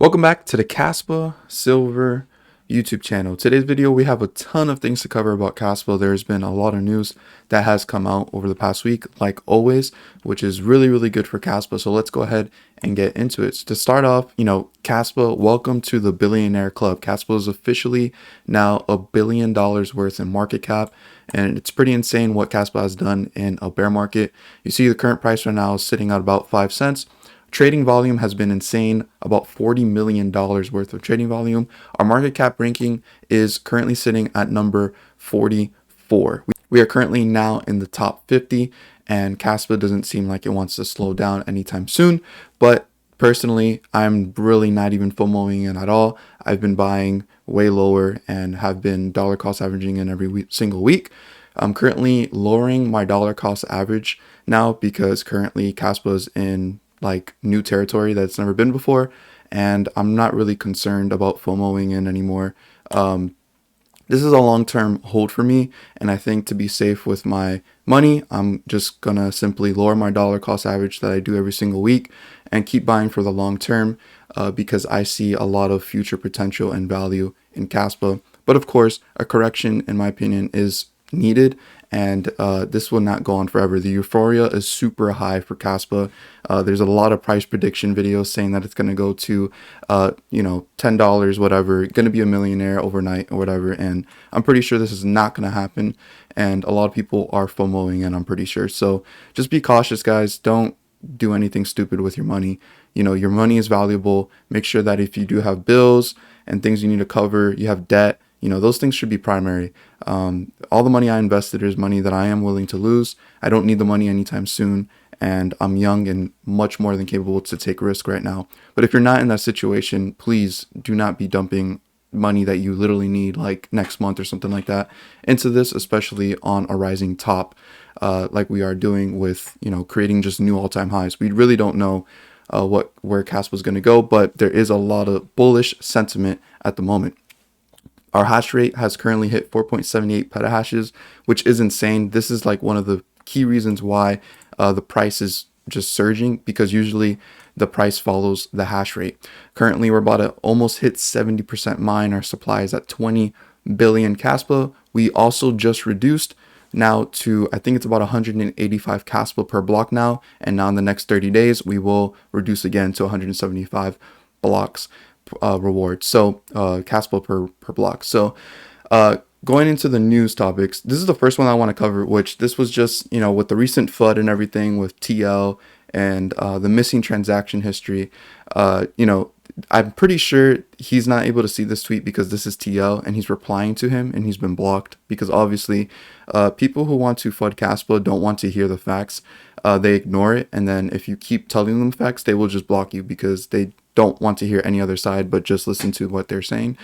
Welcome back to the Kaspa Silver YouTube channel. Today's video, we have a ton of things to cover about Kaspa. There's been a lot of news that has come out over the past week, like always, which is really good for Kaspa. So let's go ahead and get into it. So to start off, Kaspa, welcome to the Billionaire Club. Kaspa is officially now $1 billion worth in market cap. And it's pretty insane what Kaspa has done in a bear market. You see the current price right now is sitting at about 5 cents. Trading volume has been insane, about $40 million worth of trading volume. Our market cap ranking is currently sitting at number 44. We are currently now in the top 50, and Kaspa doesn't seem like it wants to slow down anytime soon. But personally, I'm really not even FOMOing in at all. I've been buying way lower and have been dollar cost averaging in every single week. I'm currently lowering my dollar cost average now because currently Kaspa is in like new territory that's never been before, and I'm not really concerned about FOMOing in anymore. This is a long-term hold for me, and I think to be safe with my money, I'm just gonna simply lower my dollar cost average that I do every single week and keep buying for the long term because I see a lot of future potential and value in Kaspa. But of course, a correction, in my opinion, is needed, and this will not go on forever. The euphoria is super high for Kaspa. There's a lot of price prediction videos saying that it's going to go to $10, whatever, going to be a millionaire overnight or whatever, and I'm pretty sure this is not going to happen, and a lot of people are FOMOing, and I'm pretty sure. So just be cautious, guys. Don't do anything stupid with your money. Your money is valuable. Make sure that if you do have bills and things you need to cover, you have debt, those things should be primary. All the money I invested is money that I am willing to lose. I don't need the money anytime soon, and I'm young and much more than capable to take risk right now. But if you're not in that situation, please do not be dumping money that you literally need like next month or something like that into this, especially on a rising top like we are doing with, creating just new all-time highs. We really don't know where Kaspa is going to go, but there is a lot of bullish sentiment at the moment. Our hash rate has currently hit 4.78 petahashes, which is insane. This is like one of the key reasons why the price is just surging, because usually the price follows the hash rate. Currently, we're about to almost hit 70% mine. Our supply is at 20 billion Kaspa. We also just reduced now to, I think it's about 185 Kaspa per block now. And now in the next 30 days, we will reduce again to 175 blocks. Reward, so Kaspa per block. So going into the news topics, this is the first one I want to cover, which this was just with the recent FUD and everything with TL and the missing transaction history. I'm pretty sure he's not able to see this tweet because this is TL and he's replying to him, and he's been blocked because obviously people who want to FUD Kaspa don't want to hear the facts. They ignore it, and then if you keep telling them facts, they will just block you because they don't want to hear any other side but just listen to what they're saying.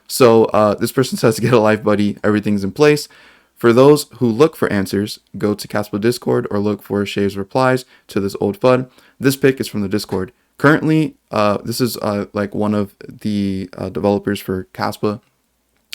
So this person says, get a life, buddy, everything's in place. For those who look for answers, go to Kaspa Discord or look for Shay's replies to this old FUD. This pic is from the Discord. Currently, this is like one of the developers for Kaspa,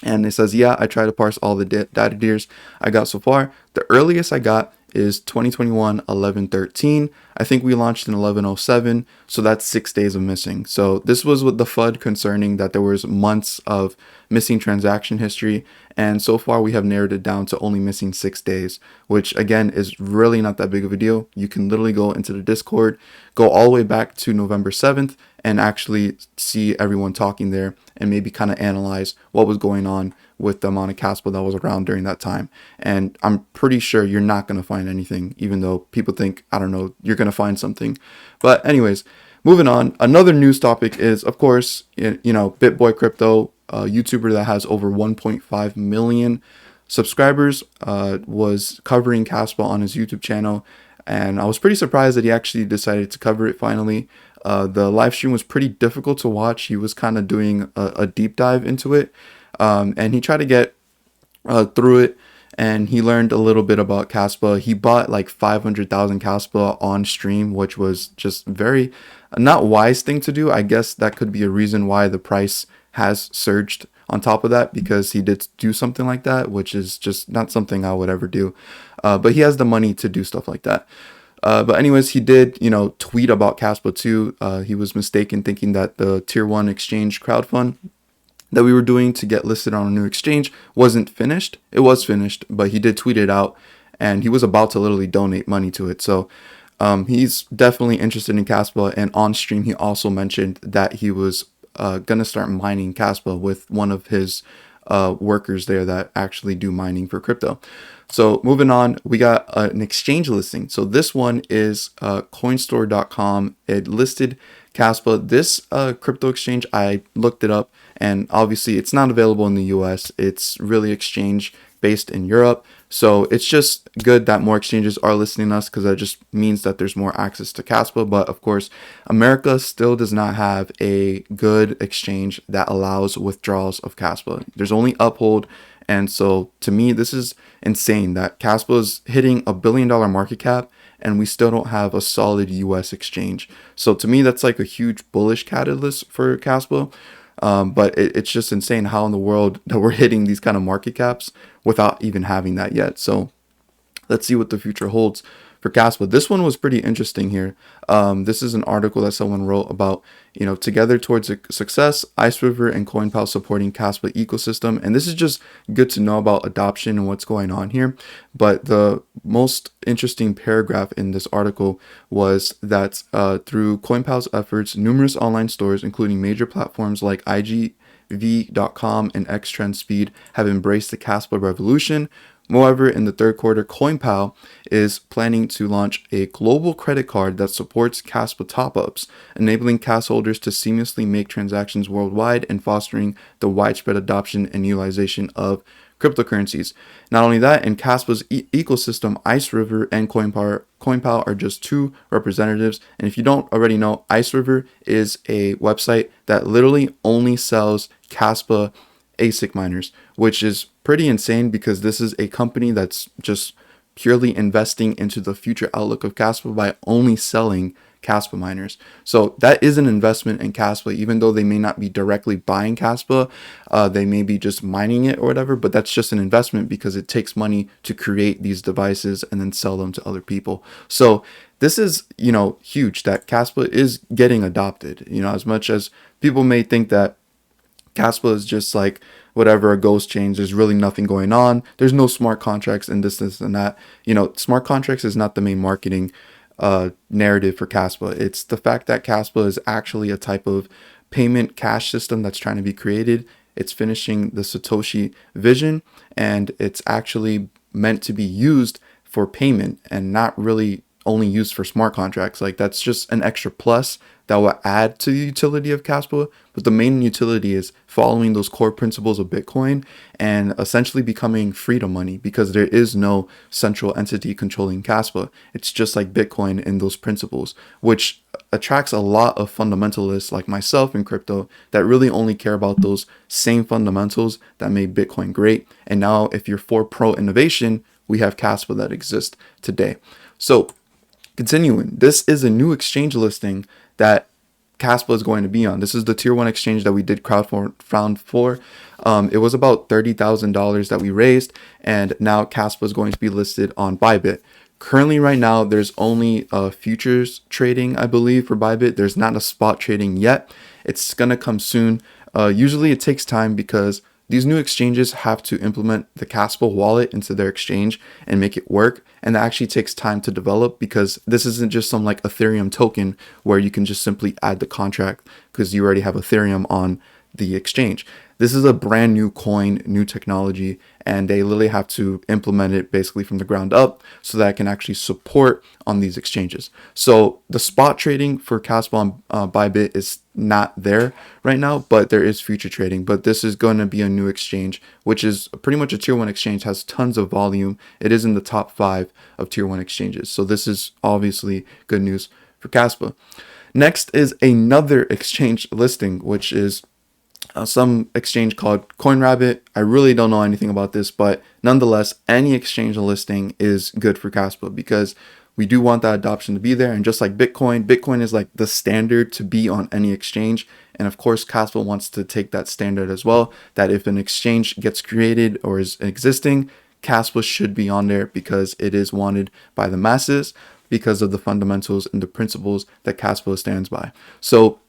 and it says, yeah, I try to parse all the data deers I got so far. The earliest I got is 2021 11/13. I think we launched in 11/07, so that's 6 days of missing. So this was with the FUD concerning that there was months of missing transaction history, and so far we have narrowed it down to only missing 6 days, which again is really not that big of a deal. You can literally go into the Discord, go all the way back to November 7th, and actually see everyone talking there and maybe kind of analyze what was going on with the amount of Kaspa that was around during that time. And I'm pretty sure you're not going to find anything, even though people think, I don't know, you're going to find something. But anyways, moving on. Another news topic is, of course, BitBoy Crypto, a YouTuber that has over 1.5 million subscribers, was covering Kaspa on his YouTube channel. And I was pretty surprised that he actually decided to cover it finally. The live stream was pretty difficult to watch. He was kind of doing a deep dive into it. And he tried to get through it, and he learned a little bit about Kaspa. He bought like 500,000 Kaspa on stream, which was just very not wise thing to do. I guess that could be a reason why the price has surged on top of that, because he did do something like that, which is just not something I would ever do. But he has the money to do stuff like that. But anyways, he did, tweet about Kaspa too. He was mistaken thinking that the tier one exchange crowdfund that we were doing to get listed on a new exchange wasn't finished. It was finished, but he did tweet it out, and he was about to literally donate money to it. So he's definitely interested in Kaspa. And on stream, he also mentioned that he was gonna start mining Kaspa with one of his workers there that actually do mining for crypto. So moving on, we got an exchange listing. So this one is coinstore.com. It listed Kaspa. This crypto exchange, I looked it up, and obviously it's not available in the US. It's really exchange based in Europe. So it's just good that more exchanges are listing us, because that just means that there's more access to Kaspa. But of course, America still does not have a good exchange that allows withdrawals of Kaspa. There's only Uphold. And so to me, this is insane that Kaspa is hitting $1 billion market cap, and we still don't have a solid US exchange. So to me, that's like a huge bullish catalyst for Kaspa. But it's just insane how in the world that we're hitting these kind of market caps without even having that yet. So let's see what the future holds for Kaspa. This one was pretty interesting here. This is an article that someone wrote about, together towards success, Ice River and CoinPal supporting Kaspa ecosystem. And this is just good to know about adoption and what's going on here. But the most interesting paragraph in this article was that through CoinPal's efforts, numerous online stores, including major platforms like IGV.com and XTrendSpeed, have embraced the Kaspa revolution. Moreover, in the third quarter, CoinPal is planning to launch a global credit card that supports Kaspa top-ups, enabling Kas holders to seamlessly make transactions worldwide and fostering the widespread adoption and utilization of cryptocurrencies. Not only that, in Kaspa's ecosystem, Ice River and CoinPal are just two representatives. And if you don't already know, Ice River is a website that literally only sells Kaspa ASIC miners, which is pretty insane, because this is a company that's just purely investing into the future outlook of Kaspa by only selling Kaspa miners. So that is an investment in Kaspa, even though they may not be directly buying Kaspa, they may be just mining it or whatever, but that's just an investment because it takes money to create these devices and then sell them to other people. So this is, huge that Kaspa is getting adopted. As much as people may think that Kaspa is just like whatever, a ghost chain. There's really nothing going on. There's no smart contracts and this and that. Smart contracts is not the main marketing narrative for Kaspa. It's the fact that Kaspa is actually a type of payment cash system that's trying to be created. It's finishing the Satoshi vision, and it's actually meant to be used for payment and not really only used for smart contracts. Like, that's just an extra plus that will add to the utility of Kaspa, but the main utility is following those core principles of Bitcoin and essentially becoming freedom money, because there is no central entity controlling Kaspa. It's just like Bitcoin in those principles, which attracts a lot of fundamentalists like myself in crypto that really only care about those same fundamentals that made Bitcoin great. And now if you're for pro innovation, we have Kaspa that exists today. So continuing, this is a new exchange listing that Kaspa is going to be on. This is the tier one exchange that we did crowdfund for. It was about $30,000 that we raised, and now Kaspa is going to be listed on Bybit. Currently, right now, there's only futures trading, I believe, for Bybit. There's not a spot trading yet. It's gonna come soon. Usually, it takes time because these new exchanges have to implement the Kaspa wallet into their exchange and make it work. And that actually takes time to develop, because this isn't just some like Ethereum token where you can just simply add the contract because you already have Ethereum on the exchange. This is a brand new coin, new technology, and they literally have to implement it basically from the ground up so that it can actually support on these exchanges. So the spot trading for Kaspa on Bybit is not there right now, but there is future trading. But this is going to be a new exchange, which is pretty much a tier one exchange, has tons of volume. It is in the top 5 of tier one exchanges. So this is obviously good news for Kaspa. Next is another exchange listing, which is some exchange called CoinRabbit. I really don't know anything about this, but nonetheless, any exchange listing is good for Kaspa because we do want that adoption to be there. And just like Bitcoin is like the standard to be on any exchange. And of course, Kaspa wants to take that standard as well, that if an exchange gets created or is existing, Kaspa should be on there because it is wanted by the masses. because of the fundamentals and the principles that Kaspa stands by. So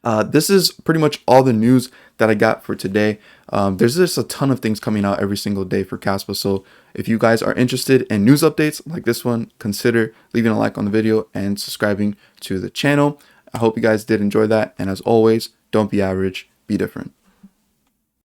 this is pretty much all the news that I got for today. There's just a ton of things coming out every single day for Kaspa. So if you guys are interested in news updates like this one, consider leaving a like on the video and subscribing to the channel. I hope you guys did enjoy that. And as always, don't be average, be different.